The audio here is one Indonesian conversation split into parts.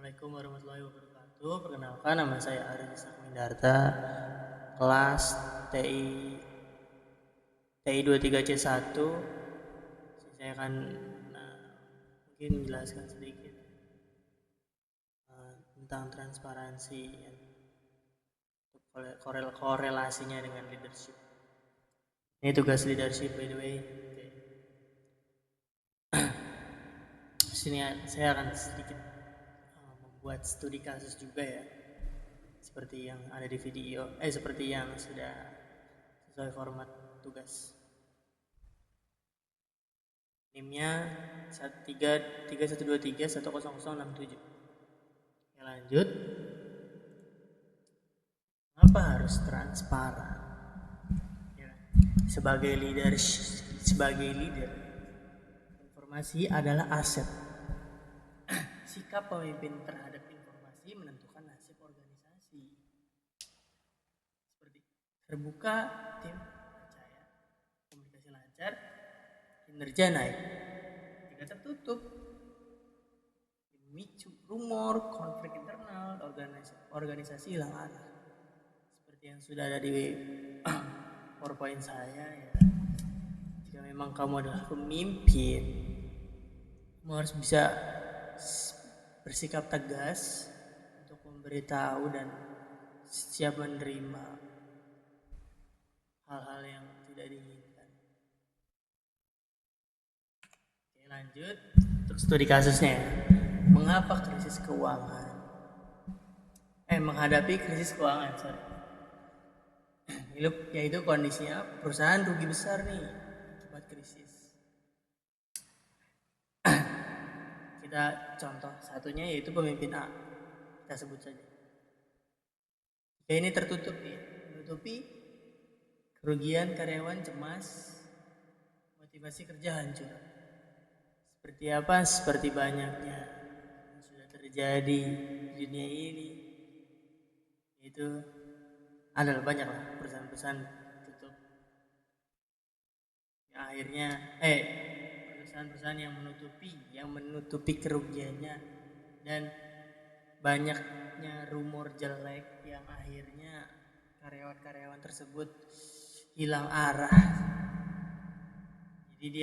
Assalamualaikum warahmatullahi wabarakatuh. Perkenalkan, nama saya Aris Mindarta, kelas TI 23C1. Saya akan mungkin menjelaskan sedikit tentang transparansi korelasinya dengan leadership. Ini tugas leadership, by the way. Sini saya akan sedikit membuat studi kasus juga ya, seperti yang ada di video, seperti yang sudah sesuai format tugas. NIM-nya 3123100067. Ya, lanjut. Kenapa harus transparan? Ya, sebagai leader, informasi adalah aset. Sikap pemimpin terhadap informasi menentukan nasib organisasi. Seperti terbuka, tim percaya, komunikasi lancar, kinerja naik. Jika tertutup, memicu rumor, konflik internal, organisasi hilang arah. Seperti yang sudah ada di PowerPoint saya ya. Jika memang kamu adalah pemimpin, kamu harus bisa bersikap tegas untuk memberitahu dan siap menerima hal-hal yang tidak diinginkan. Oke, lanjut untuk studi kasusnya. Mengapa krisis keuangan? Menghadapi krisis keuangan, yaitu kondisinya perusahaan rugi besar nih akibat krisis. Kita contoh satunya yaitu pemimpin A, kita sebut saja. Jika ini tertutup ya, menutupi kerugian karyawan cemas, motivasi kerja hancur. Seperti apa? Seperti banyaknya yang sudah terjadi di dunia ini, yaitu adalah banyak lah perusahaan-perusahaan tutup. Yang akhirnya perusahaan-perusahaan yang menutupi kerugiannya, dan banyaknya rumor jelek yang akhirnya karyawan-karyawan tersebut hilang arah. Jadi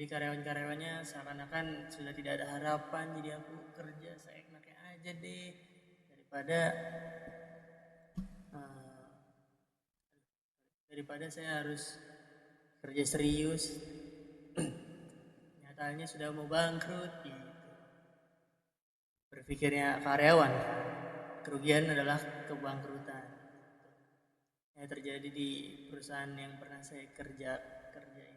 karyawan-karyawannya seakan-akan sudah tidak ada harapan. Jadi aku kerja seenaknya aja deh, daripada saya harus kerja serius. Nyatanya sudah mau bangkrut gitu. Berpikirnya karyawan, kerugian adalah kebangkrutan. Yang terjadi di perusahaan yang pernah saya kerjain juga.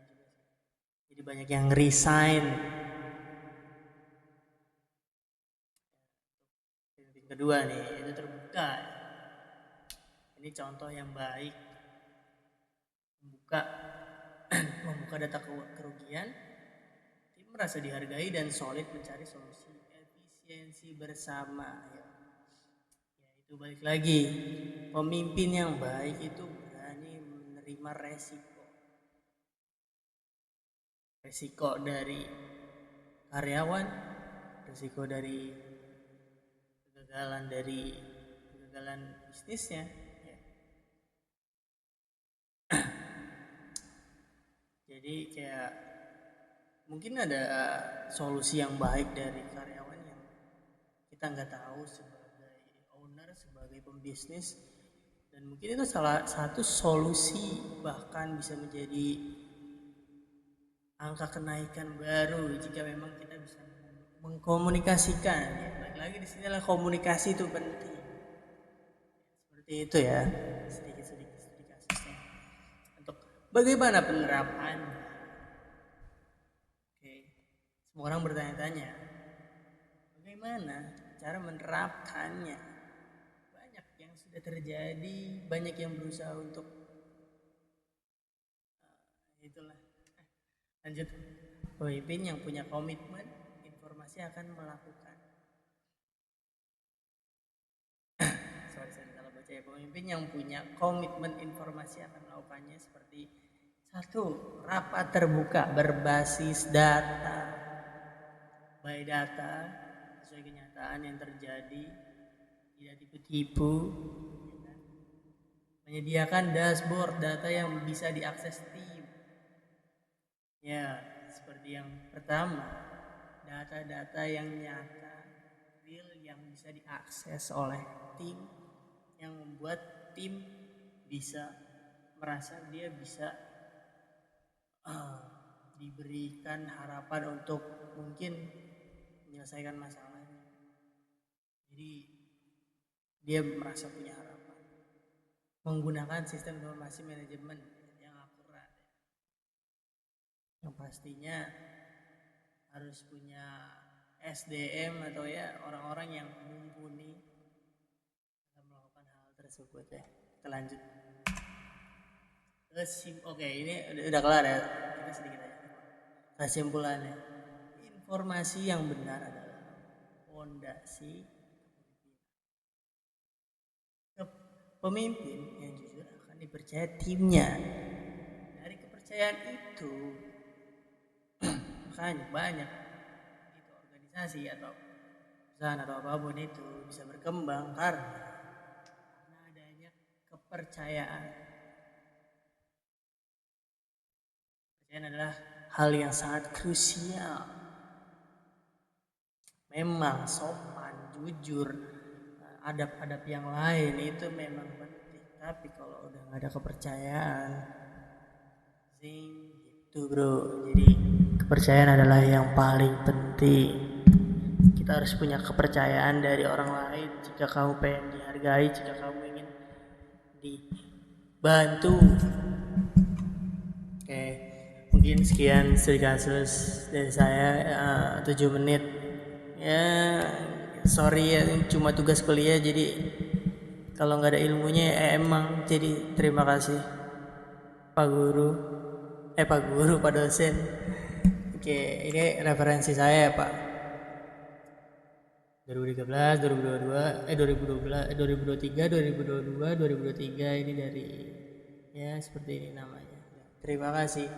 Jadi banyak yang resign. Yang kedua nih, itu terbuka. Ini contoh yang baik. Membuka data kerugian, tim merasa dihargai dan solid mencari solusi efisiensi bersama ya. Itu balik lagi, pemimpin yang baik itu berani menerima resiko dari karyawan, resiko dari kegagalan bisnisnya ya. Jadi kayak mungkin ada solusi yang baik dari karyawan yang kita nggak tahu sebagai owner, sebagai pembisnis, dan mungkin itu salah satu solusi, bahkan bisa menjadi angka kenaikan baru jika memang kita bisa mengkomunikasikan ya. Balik lagi di sini lah, komunikasi itu penting. Seperti itu ya, sedikit kasusnya. Untuk bagaimana penerapannya? Semua orang bertanya-tanya, bagaimana cara menerapkannya? Banyak yang sudah terjadi, banyak yang berusaha untuk itulah. Lanjut, pemimpin yang punya komitmen informasi akan melakukan. Salah baca ya. Pemimpin yang punya komitmen informasi akan melakukannya seperti 1. Rapat terbuka berbasis data. by data sesuai kenyataan yang terjadi, tidak tipu-tipu, ya kan? Menyediakan dashboard data yang bisa diakses tim. Ya, seperti yang pertama, data-data yang nyata, real, yang bisa diakses oleh tim, yang membuat tim bisa merasa dia bisa diberikan harapan untuk mungkin menyelesaikan masalahnya. Jadi dia merasa punya harapan menggunakan sistem informasi manajemen yang akurat, yang pastinya harus punya SDM atau ya orang-orang yang mumpuni dalam melakukan hal tersebut ya. Kita lanjut. Oke, ini udah kelar ya. Kita sedikit aja. Kesimpulannya, informasi yang benar adalah fondasi pemimpin yang jujur akan dipercaya timnya. Dari kepercayaan itu, makanya banyak itu organisasi atau perusahaan atau apapun itu bisa berkembang karena adanya kepercayaan. Kepercayaan adalah hal yang sangat krusial. Memang sopan, jujur, adab-adab yang lain itu memang penting. Tapi kalau udah gak ada kepercayaan, gitu bro. Jadi kepercayaan adalah yang paling penting. Kita harus punya kepercayaan dari orang lain jika kamu pengen dihargai, jika kamu ingin dibantu. Oke, mungkin sekian studi kasus dari saya, 7 menit. Ya, sorry ya, cuma tugas kuliah, jadi kalau nggak ada ilmunya emang. Jadi terima kasih Pak Guru, Pak dosen. Oke, ini referensi saya ya Pak. 2013, 2022, 2012, 2023, 2022, 2023 ini dari ya seperti ini namanya. Terima kasih.